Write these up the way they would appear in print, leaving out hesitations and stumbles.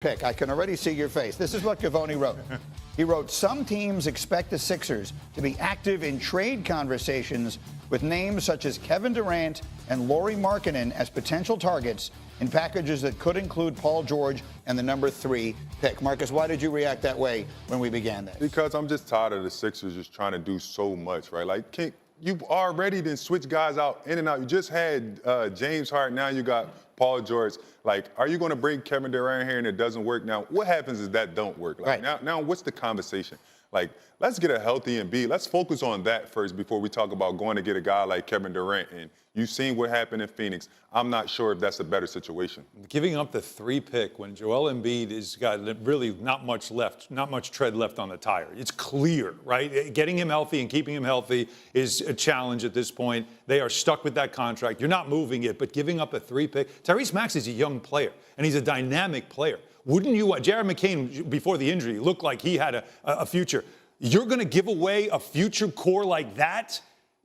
pick. I can already see your face. This is what Cavoni wrote. He wrote, some teams expect the Sixers to be active in trade conversations with names such as Kevin Durant and Lauri Markkanen as potential targets in packages that could include Paul George and the number 3 pick. Marcus, why did you react that way when we began this? Because I'm just tired of the Sixers just trying to do so much, right? Like, you've already then switched guys out in and out. You just had James Harden. Now you got Paul George. Like, are you going to bring Kevin Durant here and it doesn't work? Now, what happens is that don't work. Like, right. Now, what's the conversation? Like, let's get a healthy Embiid. Let's focus on that first before we talk about going to get a guy like Kevin Durant. And you've seen what happened in Phoenix. I'm not sure if that's a better situation. Giving up the 3 pick when Joel Embiid has got really not much left, not much tread left on the tire. It's clear, right? Getting him healthy and keeping him healthy is a challenge at this point. They are stuck with that contract. You're not moving it, but giving up a 3 pick. Tyrese Maxey's a young player, and he's a dynamic player. Wouldn't you, Jared McCain, before the injury, looked like he had a future. You're going to give away a future core like that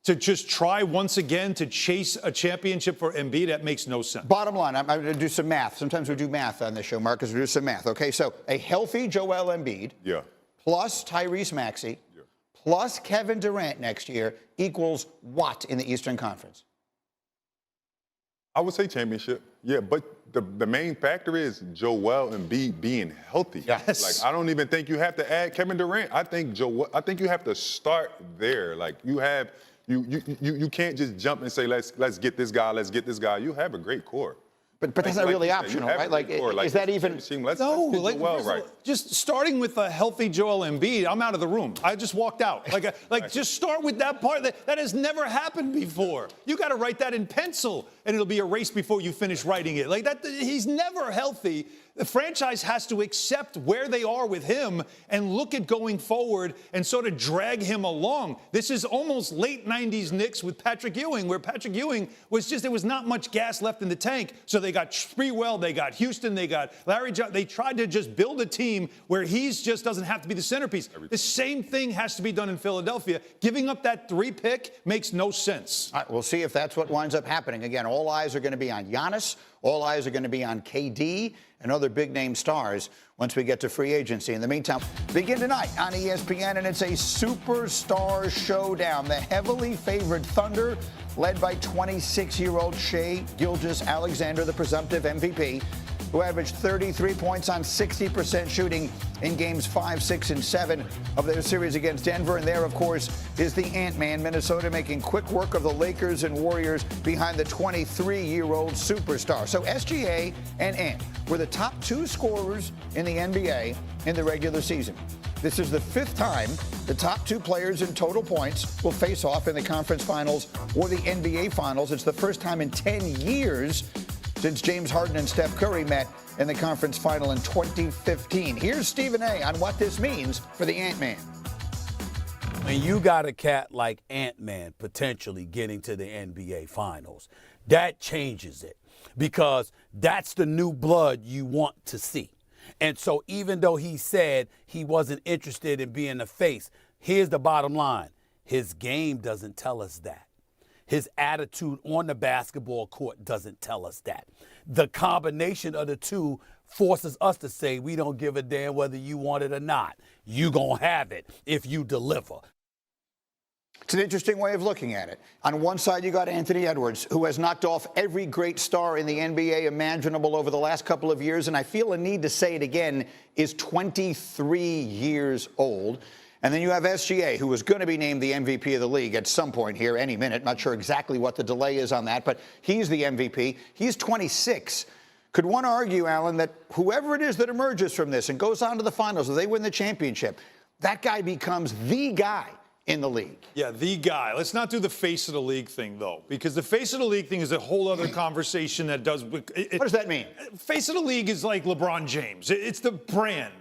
to just try once again to chase a championship for Embiid? That makes no sense. Bottom line, I'm going to do some math. Sometimes we do math on this show, Marcus. We do some math. Okay, so a healthy Joel Embiid plus Tyrese Maxey plus Kevin Durant next year equals what in the Eastern Conference? I would say championship. Yeah, but the main factor is Joel Embiid being healthy. Yes. Like, I don't even think you have to add Kevin Durant. I think you have to start there. Like, you can't just jump and say let's get this guy, let's get this guy. You have a great core. But that's not really optional, right? Like, is that even? Just starting with a healthy Joel Embiid, I'm out of the room. I just walked out. Just start with that part. That has never happened before. You got to write that in pencil, and it'll be erased before you finish writing it. Like that, he's never healthy. The franchise has to accept where they are with him and look at going forward and sort of drag him along. This is almost late 90s Knicks with Patrick Ewing, where Patrick Ewing was just, there was not much gas left in the tank. So they got Sprewell, they got Houston, they got Larry Johnson. They tried to just build a team where he's just doesn't have to be the centerpiece. The same thing has to be done in Philadelphia. Giving up that 3 pick makes no sense. All right, we'll see if that's what winds up happening. Again, all eyes are going to be on Giannis. All eyes are going to be on KD and other big-name stars once we get to free agency. In the meantime, begin tonight on ESPN, and it's a superstar showdown. The heavily favored Thunder, led by 26-year-old Shai Gilgeous-Alexander, the presumptive MVP, who averaged 33 points on 60% shooting in games 5, 6, and 7 of their series against Denver. And there, of course, is the Ant-Man, Minnesota, making quick work of the Lakers and Warriors behind the 23-year-old superstar. So SGA and Ant were the top 2 scorers in the NBA in the regular season. This is the 5th time the top 2 players in total points will face off in the conference finals or the NBA finals. It's the first time in 10 years since James Harden and Steph Curry met in the conference final in 2015. Here's Stephen A. on what this means for the Ant-Man. When you got a cat like Ant-Man potentially getting to the NBA finals, that changes it, because that's the new blood you want to see. And so even though he said he wasn't interested in being a face, here's the bottom line. His game doesn't tell us that. His attitude on the basketball court doesn't tell us that. The combination of the two forces us to say we don't give a damn whether you want it or not. You gonna have it if you deliver. It's an interesting way of looking at it. On one side, you got Anthony Edwards, who has knocked off every great star in the NBA imaginable over the last couple of years, and I feel a need to say it again, is 23 years old. And then you have SGA, who is going to be named the MVP of the league at some point here, any minute. Not sure exactly what the delay is on that, but he's the MVP. He's 26. Could one argue, Alan, that whoever it is that emerges from this and goes on to the finals, or they win the championship, that guy becomes the guy in the league? Yeah, the guy. Let's not do the face of the league thing, though, because the face of the league thing is a whole other conversation that does. What does that mean? Face of the league is like LeBron James. It's the brand.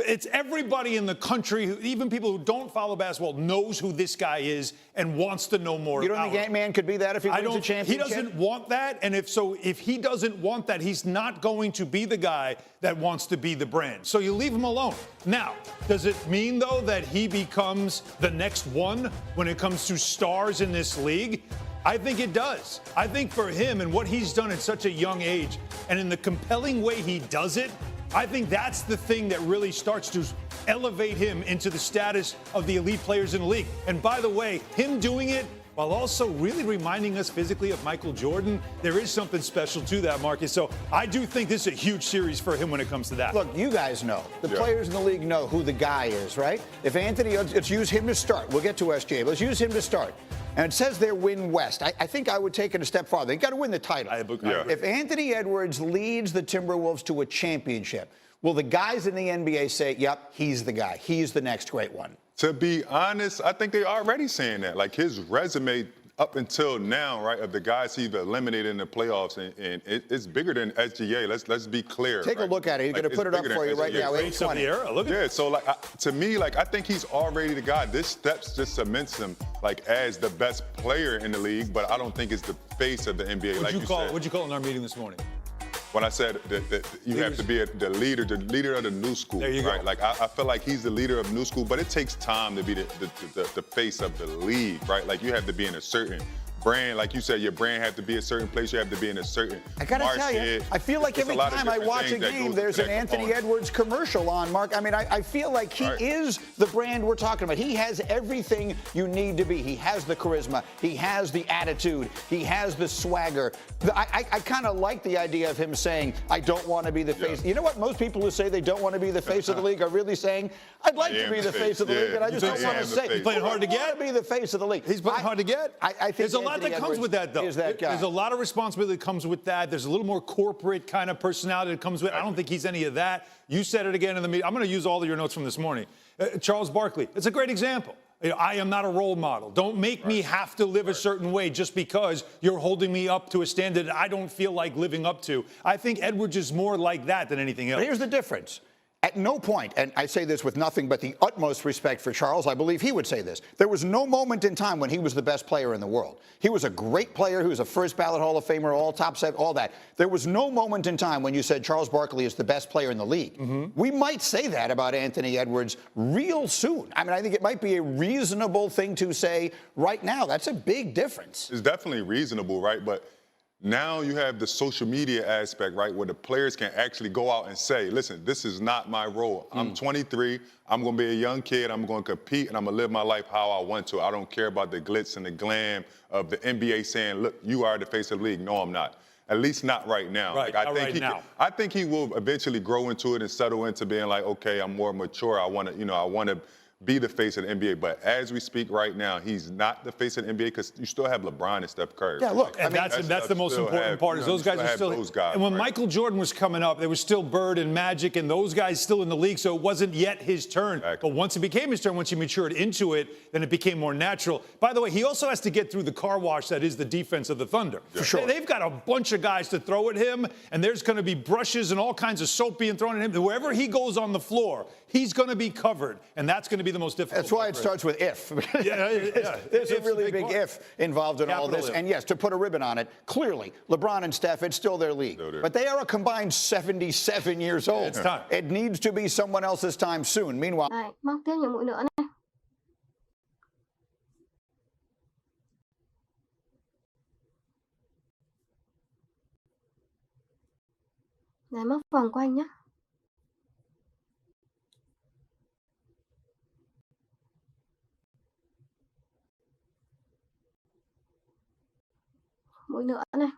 It's everybody in the country, even people who don't follow basketball, knows who this guy is and wants to know more about him. You don't think Ant-Man could be that if he wins a championship? He doesn't want that, and if he doesn't want that, he's not going to be the guy that wants to be the brand. So you leave him alone. Now, does it mean, though, that he becomes the next one when it comes to stars in this league? I think it does. I think for him and what he's done at such a young age and in the compelling way he does it, I think that's the thing that really starts to elevate him into the status of the elite players in the league. And by the way, him doing it while also really reminding us physically of Michael Jordan, there is something special to that, Marcus. So I do think this is a huge series for him when it comes to that. Look, you guys know. The players in the league know who the guy is, right? If Anthony, let's use him to start. We'll get to SGA, but let's use him to start. And it says they're win West. I think I would take it a step farther. They got to win the title. If Anthony Edwards leads the Timberwolves to a championship, will the guys in the NBA say, yep, he's the guy. He's the next great one? To be honest, I think they're already saying that. Like his resume up until now, right, of the guys he's eliminated in the playoffs, and it's bigger than SGA. Let's be clear. Take a look at it. He's going to put it up for you right now. 820. Look at so like to me, like I think he's already the guy. This steps just cements him like as the best player in the league, but I don't think it's the face of the NBA. What'd you call in our meeting this morning? When I said that you have to be the leader of the new school. There you right? go. Like I feel like he's the leader of new school, but it takes time to be the face of the league, right? Like you have to be in a certain brand. Like you said, your brand have to be a certain place. You have to be in a certain I got to tell you, I feel like every time I watch a game, there's an Anthony Edwards commercial on, Mark. I mean, I feel like he is the brand we're talking about. He has everything you need to be. He has the charisma. He has the attitude. He has the swagger. I kind of like the idea of him saying, I don't want to be the face. You know what? Most people who say they don't want to be the face of the league are really saying, I'd like to be the face of the league, and I just don't want to say. He's playing hard to get? I want to be the face of the league. He's playing hard to get? I think there's a lot that comes with that, though. There's a lot of responsibility that comes with that. There's a little more corporate kind of personality that comes with it. I don't think he's any of that. You said it again in the meeting. I'm going to use all of your notes from this morning. Charles Barkley, it's a great example. I am not a role model. Don't make me have to live a certain way just because you're holding me up to a standard that I don't feel like living up to. I think Edwards is more like that than anything else. But here's the difference. At no point, and I say this with nothing but the utmost respect for Charles, I believe he would say this, there was no moment in time when he was the best player in the world. He was a great player. He was a first ballot Hall of Famer, all top set, all that. There was no moment in time when you said Charles Barkley is the best player in the league. We might say that about Anthony Edwards real soon. I mean, I think it might be a reasonable thing to say right now. That's a big difference. It's definitely reasonable, right? But now you have the social media aspect, right, where the players can actually go out and say, listen, this is not my role. I'm 23. I'm going to be a young kid. I'm going to compete, and I'm going to live my life how I want to. I don't care about the glitz and the glam of the NBA saying, look, you are the face of the league. No, I'm not. At least not right now. Right, I think he will eventually grow into it and settle into being like, okay, I'm more mature. I want to be the face of the NBA. But as we speak right now, he's not the face of the NBA because you still have LeBron and Steph Curry. Yeah, look, and that's the most important part is those guys are still. And when Michael Jordan was coming up, there was still Bird and Magic and those guys still in the league, so it wasn't yet his turn. Exactly. But once it became his turn, once he matured into it, then it became more natural. By the way, he also has to get through the car wash that is the defense of the Thunder. For sure. They've got a bunch of guys to throw at him, and there's going to be brushes and all kinds of soap being thrown at him. Wherever he goes on the floor, he's going to be covered, and that's going to be the most difficult. That's why it starts with if. Yeah. There's a really big if involved in all this. And yes, to put a ribbon on it, clearly, LeBron and Steph, it's still their league. But they are a combined 77 years old. It's time. It needs to be someone else's time soon. Meanwhile, Đây, móc tiếp những mũi nữa này. Đây, móc vòng quanh nhé. Mũi nữa này.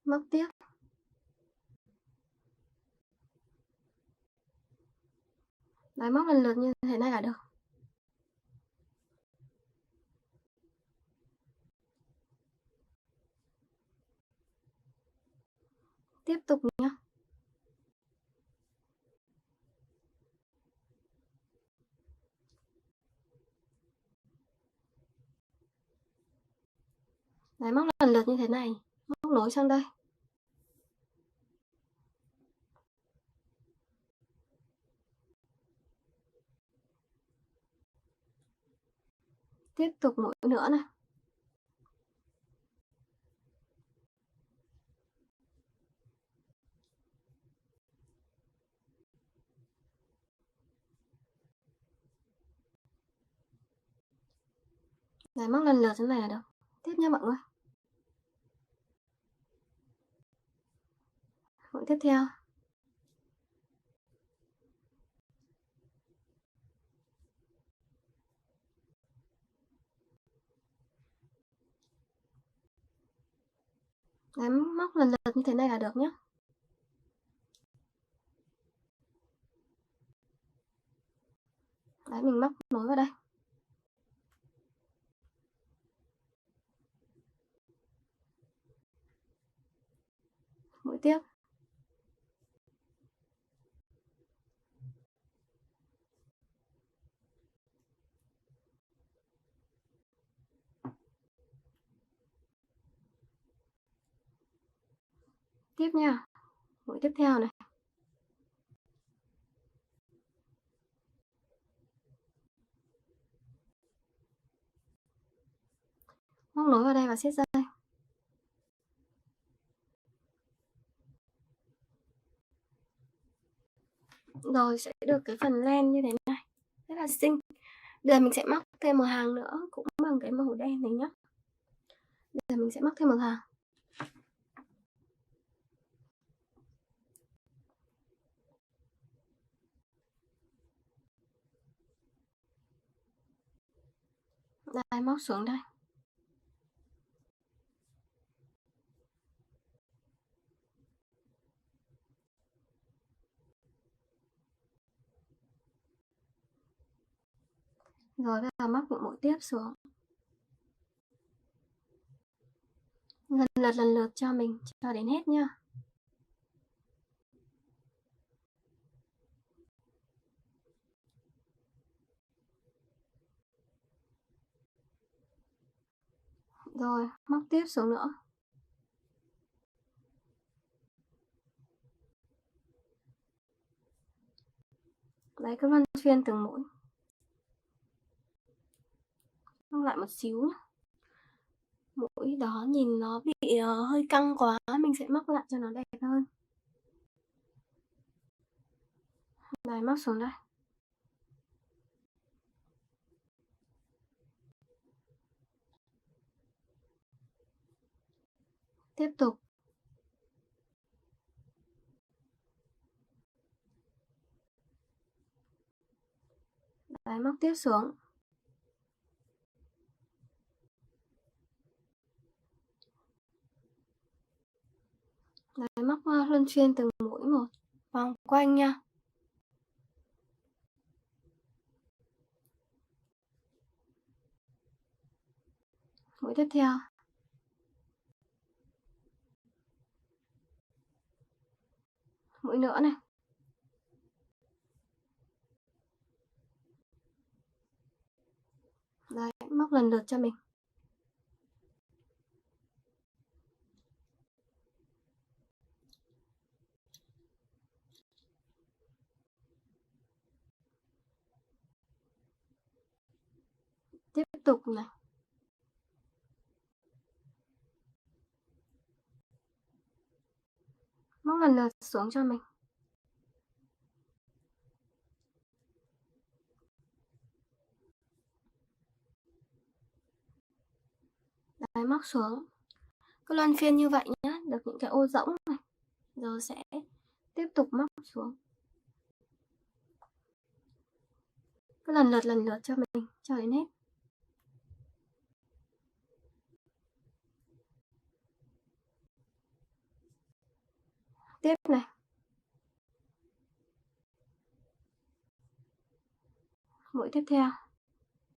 Móc tiếp. Đấy, móc lần lượt như thế này là được. Tiếp tục nhé. Đấy, móc lần lượt như thế này. Móc nối sang đây. Tiếp tục mũi nữa này. Đấy, móc lần lượt thế này là được. Tiếp nha mọi người. Mũi tiếp theo. Đấy, móc lần lượt như thế này là được nhé. Đấy, mình móc nối vào đây. Mũi tiếp. Tiếp nha. Mũi tiếp theo này. Móc nối vào đây và siết dây. Rồi sẽ được cái phần len như thế này. Rất là xinh. Giờ mình sẽ móc thêm một hàng nữa cũng bằng cái màu đen này nhé. Giờ mình sẽ móc thêm một hàng. Đây, móc xuống đây. Rồi bây giờ móc một mũi tiếp xuống. Lần lượt cho mình cho đến hết nha. Rồi, móc tiếp xuống nữa. Đấy, cứ luân phiên từng mũi. Móc lại một xíu nhé. Mũi đó nhìn nó bị hơi căng quá, mình sẽ móc lại cho nó đẹp hơn. Đây, móc xuống đây. Tiếp tục. Đấy, móc tiếp xuống. Đấy, móc luân phiên từng mũi một, vòng quanh nha. Mũi tiếp theo. Mũi nữa này. Đấy, móc lần lượt cho mình. Tiếp tục này. Móc lần lượt xuống cho mình. Đấy, móc xuống. Cứ luân phiên như vậy nhé, được những cái ô rỗng này. Rồi sẽ tiếp tục móc xuống. Cứ lần lượt cho mình cho đến hết. Tiếp này. Mũi tiếp theo.